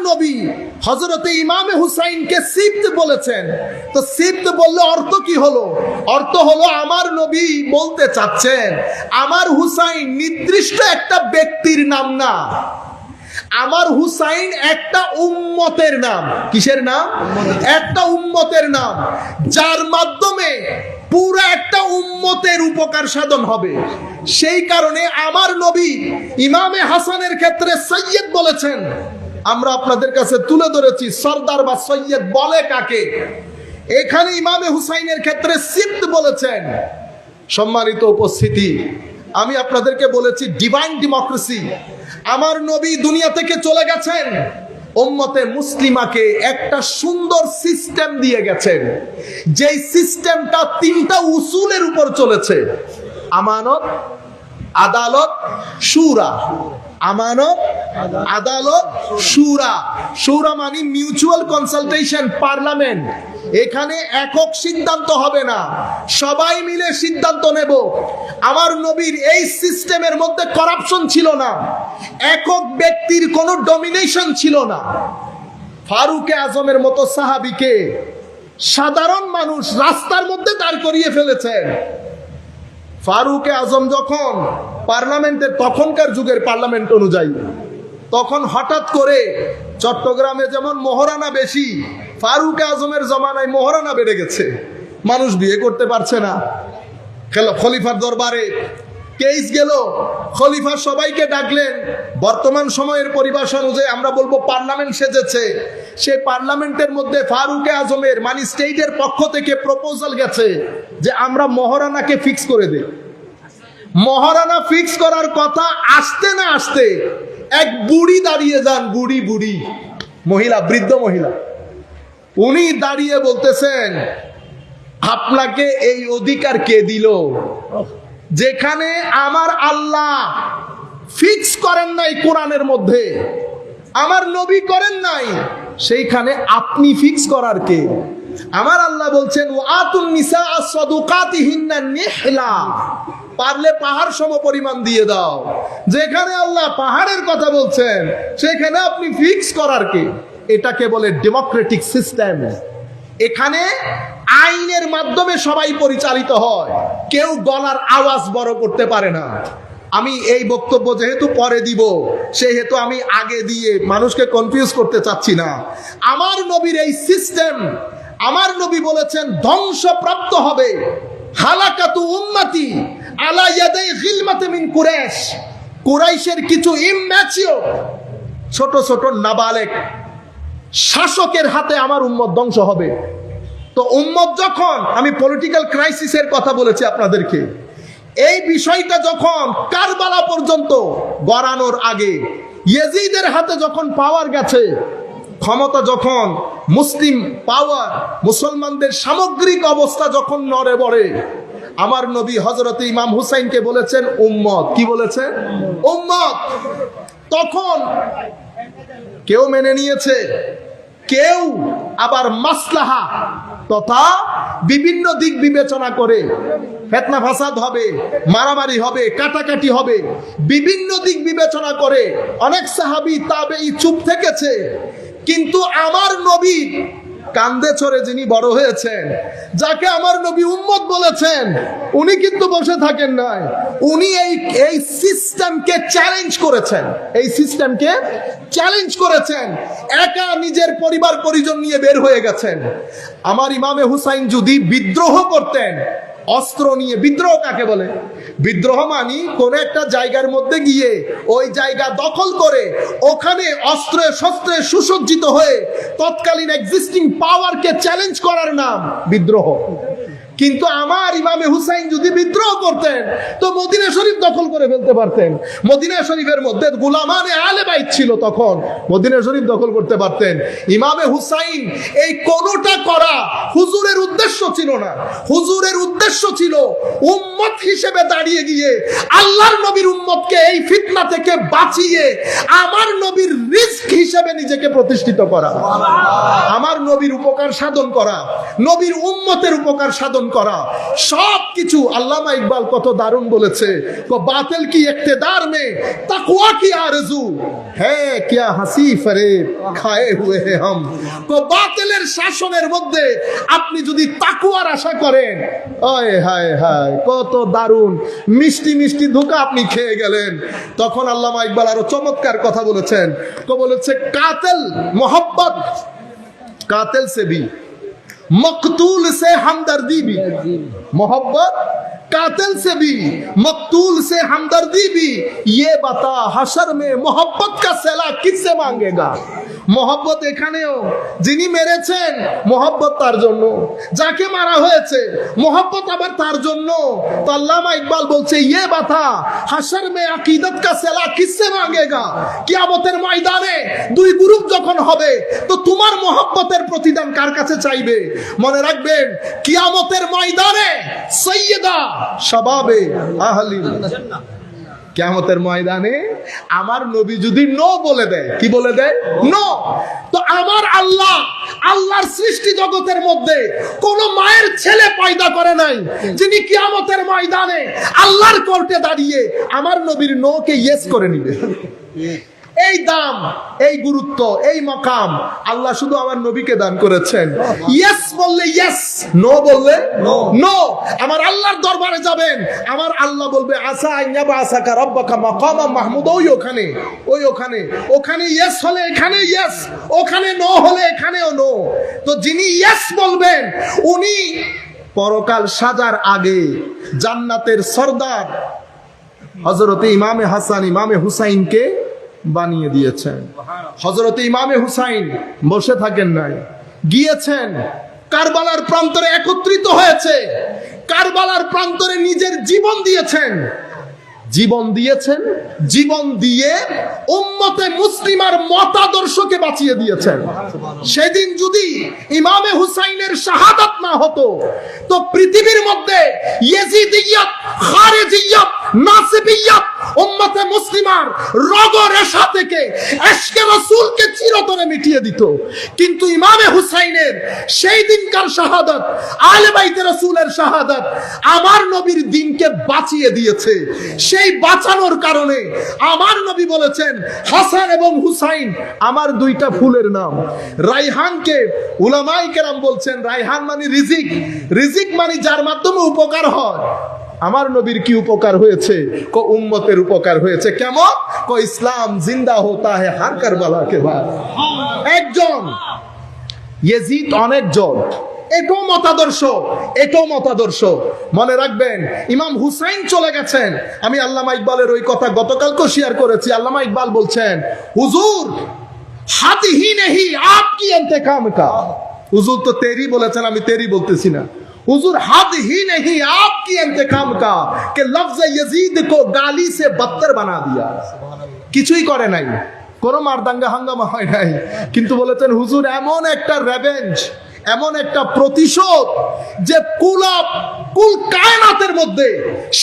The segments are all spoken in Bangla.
নবী হযরতে ইমামে হুসাইনকে সিবত বলেছেন। তো সিবত বললে অর্থ কি হলো? অর্থ হলো আমার নবী বলতে চাচ্ছেন আমার হুসাইন নির্দিষ্ট একটা ব্যক্তির নাম না, আমার হুসাইন একটা উম্মতের নাম। কিসের নাম? একটা উম্মতের নাম, যার মাধ্যমে পুরো একটা উম্মতের উপকার সাধন হবে। সেই কারণে আমার নবী ইমামে হাসানের ক্ষেত্রে সৈয়দ বলেছেন। আমরা আপনাদের কাছে তুলে ধরেছি সরদার বা সৈয়দ বলে কাকে। এখানে ইমামে হুসাইনের ক্ষেত্রে সিবত বলেছেন। সম্মানিত উপস্থিতি, আমি আপনাদেরকে বলেছি ডিভাইন ডেমোক্রেসি। আমার নবী দুনিয়া থেকে চলে গেছেন, উম্মতে মুসলিমাকে একটা সুন্দর সিস্টেম দিয়ে গেছেন, যেই সিস্টেমটা তিনটা উসুলের উপর চলেছে: আমানত, আদালত, শুরা। আমানত, আদালত, শুরা। শুরা মানে মিউচুয়াল কনসালটেশন, পার্লামেন্ট। এখানে একক সিদ্ধান্ত হবে না, সবাই মিলে সিদ্ধান্ত নেব। আমার নবীর এই সিস্টেমের মধ্যে করাপশন ছিল না, একক ব্যক্তির কোনো ডমিনেশন ছিল না। ফারুকে আজমের মতো সাহাবীকে সাধারণ মানুষ রাস্তার মধ্যে দাঁড় করিয়ে ফেলেছেন। ফারুকে আজম যখন পার্লামেন্টের, তখনকার যুগের পার্লামেন্ট অনুযায়ী, তখন হঠাৎ করে চট্টগ্রামে যেমন মোহরানা বেশি, ফারুকে আজমের জমানায় মোহরানা বেড়ে গেছে। মানুষ বিয়ে করতে পারছে না। খলিফার দরবারে কেস গেল, খলিফা সবাইকে ডাকলেন। বর্তমান সময়ের পরিভাষা অনুযায়ী আমরা বলবো পার্লামেন্ট সেজেছে। সেই পার্লামেন্টের মধ্যে ফারুকে আজমের মানে স্টেটের পক্ষ থেকে প্রপোজাল গেছে যে আমরা মহারানাকে ফিক্স করে দেই। মহারানা ফিক্স করার কথা আসতে না আসতে এক বুড়ি দাঁড়িয়ে যান, বুড়ি মহিলা, বৃদ্ধ মহিলা। উনি দাঁড়িয়ে বলতেছেন, আপনাকে এই অধিকার কে দিল? যেখানে আমার আল্লাহ ফিক্স করেন নাই কোরআনের মধ্যে, আমার নবী করেন নাই, সেইখানে আপনি ফিক্স করার কে? আমার আল্লাহ বলছেন ওয়াতুন নিসা সাদুকাতিহিন্না নিহলা, পারলে পাহাড় সম পরিমাণ দিয়ে দাও। যেখানে আল্লাহ পাহাড়ের কথা বলছেন সেখানে আপনি ফিক্স করার কে? এটাকে বলে ডেমোক্রেটিক সিস্টেম। এখানে আইনের মাধ্যমে সবাই পরিচালিত হয়, কেউ গলার আওয়াজ বড় করতে পারে না। আমি এই বক্তব্য যেহেতু পরে দিব, সেহেতু আমি আগে দিয়ে মানুষকে কনফিউজ করতে চাচ্ছি না। আমার নবীর এই সিস্টেম, আমার নবী বলেছেন ধ্বংসপ্রাপ্ত হবে হালাকাতু উম্মতি আলা ইয়াদাই গিলমাতি মিন কুরাইশ। কুরাইশের কিছু ইম্যাচিওর ছোট ছোট নাবালেক শাসকের হাতে আমার উম্মত ধ্বংস হবে। তো উম্মত যখন, আমি পলিটিক্যাল ক্রাইসিসের কথা বলেছি আপনাদেরকে, এই বিষয়টা যখন কারবালা পর্যন্ত গড়ানোর আগে ইয়েজিদের হাতে যখন পাওয়ার গেছে, ক্ষমতা যখন, মুসলিম পাওয়ার, মুসলমানদের সামগ্রিক অবস্থা যখন নড়ে বড়ে, আমার নবী হযরতে ইমাম হুসাইনকে বলেছেন উম্মত। কি বলেছেন? উম্মত। তখন কেউ মেনে নিয়েছে, কেউ আবার মাসলাহা তথা বিভিন্ন দিক বিবেচনা করে ফিতনা ফাসাদ হবে, মারামারি হবে, কাটাকাটি হবে, বিভিন্ন দিক বিবেচনা করে অনেক সাহাবী তাবেঈ চুপ থেকেছে। কিন্তু আমার নবী কান্দে চড়ে যিনি বড় হয়েছেন, যাকে আমার নবী উম্মত বলেছেন, উনি কিন্তু বসে থাকেন নাই। উনি এই সিস্টেমকে চ্যালেঞ্জ করেছেন, এই সিস্টেমকে চ্যালেঞ্জ করেছেন। একা নিজের পরিবার পরিজন নিয়ে বের হয়ে গেছেন। আমার ইমামে হুসাইন যদি বিদ্রোহ করতেন অস্ত্র নিয়ে, বিদ্রোহ কাকে বলে? বিদ্রোহ মানে কোন একটা জায়গার মধ্যে গিয়ে ওই জায়গা দখল করে ওখানে অস্ত্রে শস্ত্রে সুসজ্জিত হয়ে তৎকালীন এক্সিস্টিং পাওয়ারকে চ্যালেঞ্জ করার নাম বিদ্রোহ। কিন্তু আমার ইমামে হুসাইন যদি বিদ্রোহ করতেন তো মদিনা শরীফ দখল করে ফেলতে পারতেন। মদিনা শরীফের মধ্যে গোলামানে আলে বাইত ছিল, তখন মদিনা শরীফ দখল করতে পারতেন। ইমামে হুসাইন এই কোনটা করা হুজুরের উদ্দেশ্য ছিল না। হুজুরের উদ্দেশ্য ছিল উম্মত হিসেবে দাঁড়িয়ে গিয়ে আল্লাহর নবীর উম্মতকে এই ফিতনা থেকে বাঁচিয়ে আমার নবীর রিজক হিসেবে নিজেকে প্রতিষ্ঠিত করা। আমার নবীর উপকার সাধন করা, নবীর উম্মতের উপকার সাধন করা, সবকিছু আল্লামা ইকবাল কত দারুণ বলেছে, বাতিল কি ইক্তেদার মে তাকওয়া কি আরজু है क्या हंसी फरेब खाए हुए हैं हम। বাতিলের শাসনের মধ্যে আপনি যদি তাকওয়ার আশা করেন, আয় হায় হায় কত দারুণ মিষ্টি মিষ্টি ধোঁকা আপনি খেয়ে গেলেন। তখন আল্লামা ইকবাল আরো চমৎকার কথা বলেছেন, বলেছে কাতিল मोहब्बत कातिल से भी मकतूल से हमदर्दी भी, मोहब्बत कातिल से भी मकतूल से हमदर्दी भी, ये बता हशर में मोहब्बत का सेला किससे मांगेगा। मोहब्बत এখানেও যিনি মেরেছেন মোহব্বত তার জন্য, যাকে মারা হয়েছে মোহব্বত আবার তার জন্য। তো আল্লামা ইকবাল বলছে ये बता हशर में अकीदत का सेला किससे मांगेगा। কিয়ামতের ময়দানে দুই গ্রুপ যখন হবে তো তোমার মোহব্বতের প্রতিদান কার কাছে চাইবে। মনে রাখবেন কিয়ামতের ময়দানে সৈয়দা শাবাবে আহলিল জান্নাহ, কিয়ামতের ময়দানে আমার নবী যদি নো বলে দেয়, কি বলে দেয়, নো, তো আমার আল্লাহ, আল্লাহর সৃষ্টি জগতের মধ্যে কোন মায়ের ছেলে পয়দা করে নাই যিনি কিয়ামতের ময়দানে আল্লাহর কোর্টে দাঁড়িয়ে আমার নবীর নো কে ইয়েস করে নিবে। এই দাম, এই গুরুত্ব, এই মাকাম আল্লাহ শুধু আমার নবীকে দান করেছেন। ইয়েস বললে ইয়েস, নো বললে নো। আমার আল্লাহর দরবারে যাবেন, আমার আল্লাহ বলবে আসা আইয়াবা আসাকা রব্বাকা মাকামা মাহমুদ, ওখানে ইয়েস হলে এখানে ইয়েস, ওখানে নো হলে এখানেও নো। তো যিনি ইয়েস বলবেন উনি পরকাল সাজার আগে জান্নাতের সরদার হযরতে ইমামে হাসান ইমামে হুসাইনকে বানিয়ে দিয়েছেন। হযরতে ইমামে হুসাইন বসে থাকেন নাই, গিয়েছেন কারবালার প্রান্তরে, একত্রিত হয়েছে কারবালার প্রান্তরে, নিজের জীবন দিয়েছেন, জীবন দিয়ে উম্মতে মুসলিমার মতাদর্শকে বাঁচিয়ে দিয়েছেন। সেদিন যদি ইমামে হুসাইনের শাহাদাত না হতো তো পৃথিবীর মধ্যে ইয়েজিদিয়ত, খারেজিয়ত, নাসিবিয়ত উম্মতে মুসলিমার রগ রেশা থেকে ইশকে রাসূলকে চিরতরে মিটিয়ে দিত। কিন্তু ইমামে হুসাইনের সেই দিনকার শাহাদাত, আলে বাইতে রাসূলের শাহাদাত আমার নবীর দ্বীনকে বাঁচিয়ে দিয়েছে। সেই বাঁচানোর কারণে আমার নবী বলেছেন হাসান এবং হুসাইন আমার দুইটা ফুলের নাম। রাইহানকে উলামায়ে কেরাম বলছেন রাইহান মানে রিজিক, রিজিক মানে যার মাধ্যমে উপকার হয়। আমার নবীর কি উপকার হয়েছে, উম্মতের উপকার হয়েছে। কেমন, ইসলাম জিন্দা হোতা হে হার কারবালা কে বাদ। একজন ইয়েজিদ অনেকজন, এটাও মতাদর্শ। মনে রাখবেন ইমাম হুসাইন চলে গেছেন। আমি আল্লামা ইকবালের ওই কথা গতকালকে শেয়ার করেছি। আল্লামা ইকবাল বলছেন হুজুর হাত হি নেহি আপকি ইন্তেকাম কা। হুজুর তো তেরি বলেছেন, আমি তেরি বলতেছি না। हुजूर हद ही नहीं आपकी इंतकाम का कि लफ्ज यजीद को गाली से बदतर बना दिया। কিছুই করে নাই, কোনো মারদাঙ্গা হাঙ্গামা হয় নাই, কিন্তু বলেছেন হুজুর এমন একটা রেভেঞ্জ, এমন একটা প্রতিশোধ যে কুল কায়নাতের মধ্যে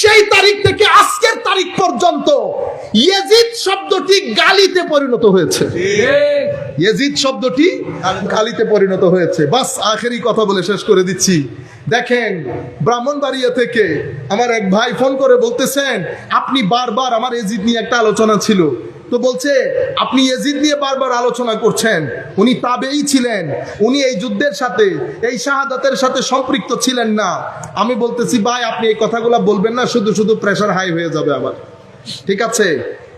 সেই তারিখ থেকে আজকের তারিখ পর্যন্ত ইয়েজিদ শব্দটি গালিতে পরিণত হয়েছে। ইয়েজিদ শব্দটি গালিতে পরিণত হয়েছে। বাস আখেরি কথা বলে শেষ করে দিচ্ছি। দেখেন ব্রাহ্মণবাড়িয়া থেকে আমার এক ভাই ফোন করে বলতেছেন আপনি বারবার, আমার ইয়েজিদ নিয়ে একটা আলোচনা ছিল, তো বলছে আপনি ইয়েজিদ নিয়ে বারবার আলোচনা করছেন। উনি তাবেঈ ছিলেন, উনি এই যুদ্ধের সাথে, এই শাহাদাতের সাথে সম্পৃক্ত ছিলেন না। আমি বলতেছি ভাই আপনি এই কথাগুলো বলবেন না, শুধু প্রেসার হাই হয়ে যাবে আমার। ঠিক আছে,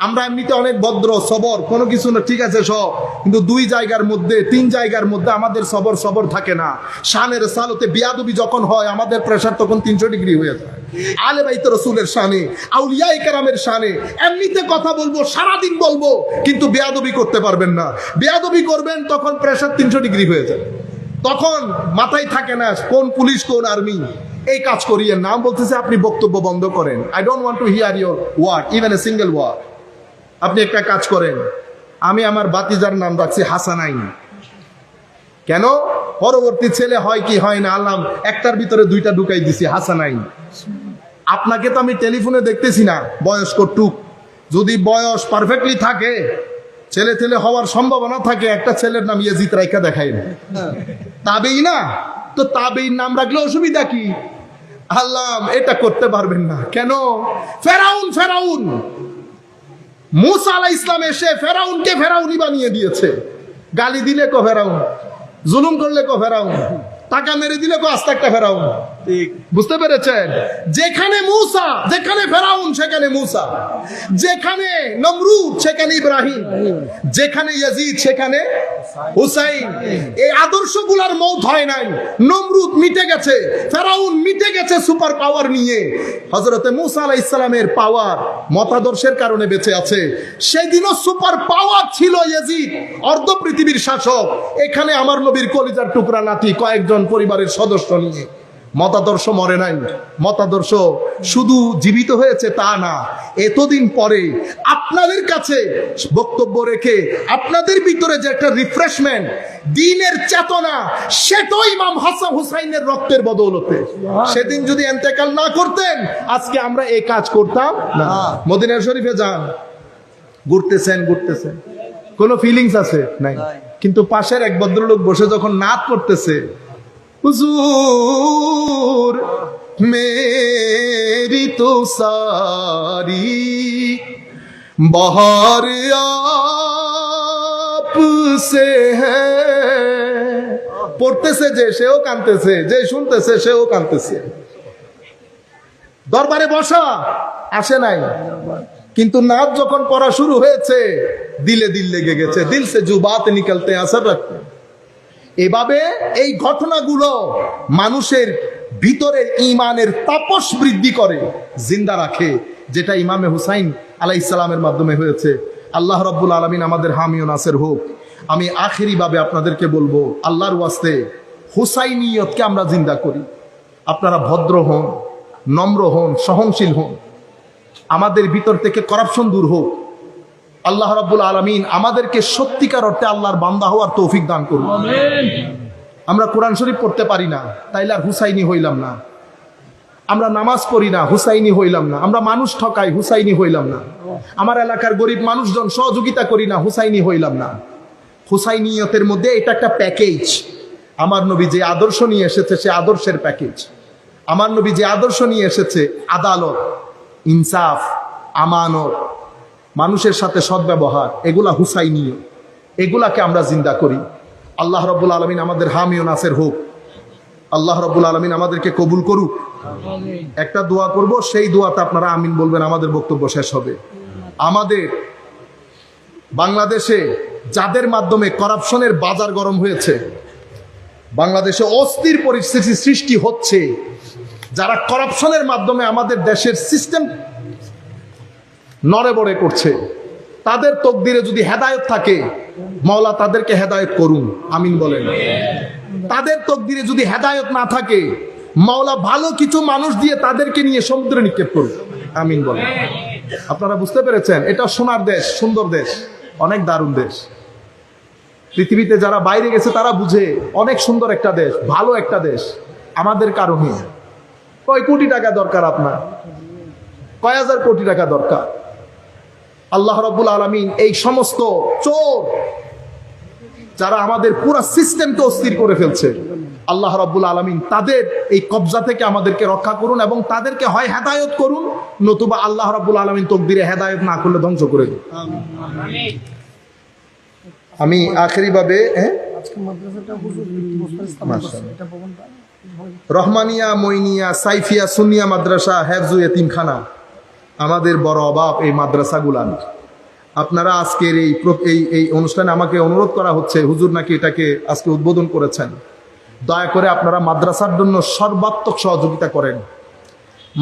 আমরা এমনিতে অনেক ভদ্র সবর, কোনো কিছু না, ঠিক আছে সব, কিন্তু দুই জায়গার মধ্যে, তিন জায়গার মধ্যে আমাদের সবর থাকে না। শানের সালতে বিয়াদবি যখন হয় আমাদের প্রেসার তখন 300 ডিগ্রি হয়ে যায়। আলে বাইত রাসূলের শানে, আউলিয়ায়ে কেরামের শানে এমনিতে কথা বলবো, সারাদিন বলবো, কিন্তু বেয়াদবি করতে পারবেন না। বেয়াদবি করবেন তখন প্রেসার 300 ডিগ্রি হয়ে যায়, তখন মাথায় থাকে না কোন পুলিশ কোন আর্মি। এই কাজ করিয়েন না। বলতেছে আপনি বক্তব্য বন্ধ করেন, I don't want to hear your word, even a single word. আপনি একটা কাজ করেন, আমি আমার বাতিজার নাম রাখছি হাসানাইন। কেন, পরবর্তী ছেলে হয় কি হয় না, আল্লাহ একটার ভিতরে দুইটা ঢুকাই দিছি হাসানাইন। আপনাকে তো আমি টেলিফোনে দেখতেছি না, বয়স কটুক, যদি বয়স পারফেক্টলি থাকে ছেলে ছেলে হওয়ার সম্ভাবনা থাকে, একটা ছেলের নাম ইয়াজিদ রাইখা দেখায় না, তাবেই না তো তাবেই নাম রাখলে অসুবিধা কি? আল্লাহ এটা করতে পারবেন না কেন? ফেরাউন মুসা আলাইহিস ইসলাম এসে ফেরাউনকে ফেরাউনি বানিয়ে দিয়েছে। গালি দিলে কো ফেরাউন, জুলুম করলে কো ফেরাউন, টাকা মেরে দিলে কো আস্তে একটা ফেরাউন। বুঝতে পেরেছেন? যেখানে মুসা, যেখানে ফেরাউন সেখানে মুসা, যেখানে নমরুদ সেখানে ইব্রাহিম, যেখানে ইয়াজিদ সেখানে হুসাইন। এই আদর্শগুলোর মৌত হয় নাই। নমরুদ মিটে গেছে, ফেরাউন মিটে গেছে সুপার পাওয়ার নিয়ে। হযরতে মুসা আলাইহিস সালামের পাওয়ার মতাদর্শের কারণে বেঁচে আছে। সেদিনও সুপার পাওয়ার ছিল ইয়াজিদ, অর্ধ পৃথিবীর শাসক। এখানে আমার নবীর কলিজার টুকরা নাতি কয়েকজন পরিবারের সদস্য নিয়ে। মতাদর্শ মরে নাই, মতাদর্শ শুধু জীবিত হয়েছে তা না, এতদিন পরে আপনাদের কাছে বক্তব্য রেখে আপনাদের ভিতরে যে একটা রিফ্রেশমেন্ট, দ্বীনের চেতনা, সেটা ইমাম হাসান হুসাইনের রক্তের বদৌলতে। সেদিন যদি ইন্তেকাল না করতেন আজকে আমরা এই কাজ করতাম না। মদিনা শরীফে যান, ঘুরতেছেন কোনো ফিলিংস আছে নাই, কিন্তু পাশের এক ভদ্রলোক বসে যখন নাত করতেছে, हुजूर मेरी तो सारी बहार आपसे है, পড়তেছে যে সেও কাঁদতেছে, যে শুনতেছে সেও কাঁদতেছে। দরবারে বসা আসে নাই, কিন্তু নাচ যখন পড়া শুরু হয়েছে দিলে দিল লেগে গেছে। দিল সে জো বাত নিকলতে আসর রাখতে। এভাবে এই ঘটনাগুলো মানুষের ভিতরের ঈমানের তাপস বৃদ্ধি করে, জিন্দা রাখে, যেটা ইমামে হুসাইন আলাইহিস সালামের মাধ্যমে হয়েছে। আল্লাহ রাব্বুল আলামিন আমাদের হামি ও নাসির হোক। আমি আখেরি ভাবে আপনাদেরকে বলবো, আল্লাহর ওয়াস্তে হুসাইনিয়তকে আমরা জিন্দা করি। আপনারা ভদ্র হন, নম্র হন, সহনশীল হন। আমাদের ভিতর থেকে করাপশন দূর হোক। আল্লাহ রাব্বুল আলামিন আমাদেরকে সত্যিকার অর্থে আল্লাহর বান্দা হওয়ার তৌফিক দান করুন। আমরা কোরআন শরীফ পড়তে পারি না, তাইলে আর হুসাইনি হইলাম না। আমরা নামাজ পড়ি না, হুসাইনি হইলাম না। আমরা মানুষ ঠকাই, হুসাইনি হইলাম না। আমার এলাকার গরিব মানুষজন সহযোগিতা করি না, হুসাইনি হইলাম না। হুসাইনিয়তের মধ্যে এটা একটা প্যাকেজ। আমার নবী যে আদর্শ নিয়ে এসেছে সে আদর্শের প্যাকেজ। আমার নবী যে আদর্শ নিয়ে এসেছে, আদালত, ইনসাফ, আমানত, মানুষের সাথে সদ্ব্যবহার, এগুলা হুসাইনীয়, এগুলাকে আমরা জিন্দা করি। আল্লাহ রাব্বুল আলামিন আমাদের হামি ও নাসির হোক। আল্লাহ রাব্বুল আলামিন আমাদেরকে কবুল করুক। একটা দোয়া করব, সেই দোয়াতে আপনারা আমিন বলবেন, আমাদের বক্তব্য শেষ হবে। আমাদের বাংলাদেশে যাদের মাধ্যমে করাপশনের বাজার গরম হয়েছে, বাংলাদেশে অস্থির পরিস্থিতি সৃষ্টি হচ্ছে, যারা করাপশনের মাধ্যমে আমাদের দেশের সিস্টেম নড়ে বড়ে করছে, তাদের তকদিরে যদি হেদায়েত থাকে, মাওলা তাদেরকে হেদায়েত করুন, আমিন বলেন। তাদের তকদিরে যদি হেদায়েত না থাকে, মাওলা ভালো কিছু মানুষ দিয়ে তাদেরকে নিয়ে সমুদ্রে নিক্ষেপ করুন, আমিন বলেন। আপনারা বুঝতে পেরেছেন? এটা সোনার দেশ, সুন্দর দেশ, অনেক দারুণ দেশ। পৃথিবীতে যারা বাইরে গেছে তারা বুঝে অনেক সুন্দর একটা দেশ, ভালো একটা দেশ। আমাদের কারণে কয় কোটি টাকা দরকার, আপনার কয় হাজার কোটি টাকা দরকার। আল্লাহ রাব্বুল আলামিন এই সমস্ত চোর যারা আমাদের পুরো সিস্টেমকে অস্থির করে ফেলছে, আল্লাহ রাব্বুল আলামিন তাদের এই কবজা থেকে আমাদেরকে রক্ষা করুন এবং তাদেরকে হয় হেদায়েত করুন, নতুবা আল্লাহ রাব্বুল আলামিন তকদিরে হেদায়েত না করলে ধ্বংস করে দিন। আমি আখেরি ভাবে রহমানিয়া, মইনিয়া, সাইফিয়া, সুন্নিয়া মাদ্রাসা, হেফজু এতিমখানা, আমাদের বড় অভাব এই মাদ্রাসাগুলার। আপনারা আজকের এই অনুষ্ঠানে আমাকে অনুরোধ করা হচ্ছে, হুজুর নাকি এটাকে আজকে উদ্বোধন করেছেন, দয়া করে আপনারা মাদ্রাসার জন্য সর্বাত্মক সহযোগিতা করেন।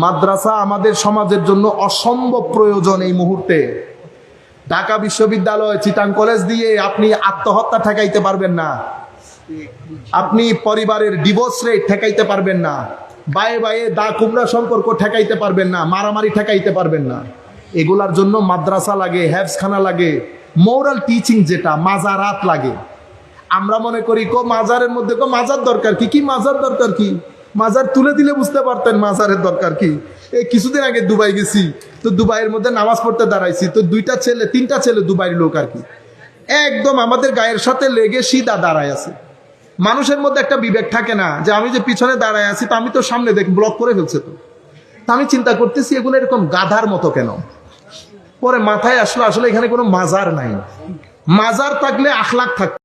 মাদ্রাসা আমাদের সমাজের জন্য অসম্ভব প্রয়োজন এই মুহূর্তে। ঢাকা বিশ্ববিদ্যালয়, চিটাং কলেজ দিয়ে আপনি আত্মহত্যা ঠেকাইতে পারবেন না, আপনি পরিবারের ডিভোর্স রেট ঠেকাইতে পারবেন না, বায়ে বায়ে দা কুমড়া সম্পর্ক ঠেকাইতে পারবেন না, মারামারি ঠেকাইতে পারবেন না। এগুলার জন্য মাদ্রাসা লাগে, হেফজখানা লাগে, মোরাল টিচিং যেটা মাজারাত লাগে। আমরা মনে করি মাজারের মধ্যে মাজার দরকার কি? কি মাজার দরকার কি? মাজার তুলে দিলে বুঝতে পারতেন মাজারের দরকার কি। এই কিছুদিন আগে দুবাই গেছি, তো দুবাইয়ের মধ্যে নামাজ পড়তে দাঁড়াইছি, তো 2টা ছেলে 3টা ছেলে দুবাইয়ের লোক আর কি। একদম আমাদের গায়ের সাথে লেগে সিধা দাঁড়ায় আছে। মানুষের মধ্যে একটা বিবেক থাকে না যে আমি যে পিছনে দাঁড়ায় আছি, তো আমি তো সামনে দেখ ব্লক করে ফেলছে। তো আমি চিন্তা করতেছি এগুলো এরকম গাধার মতো কেন। পরে মাথায় আসলো আসলে এখানে কোনো মাজার নাই, মাজার থাকলে আখলাক থাকতো।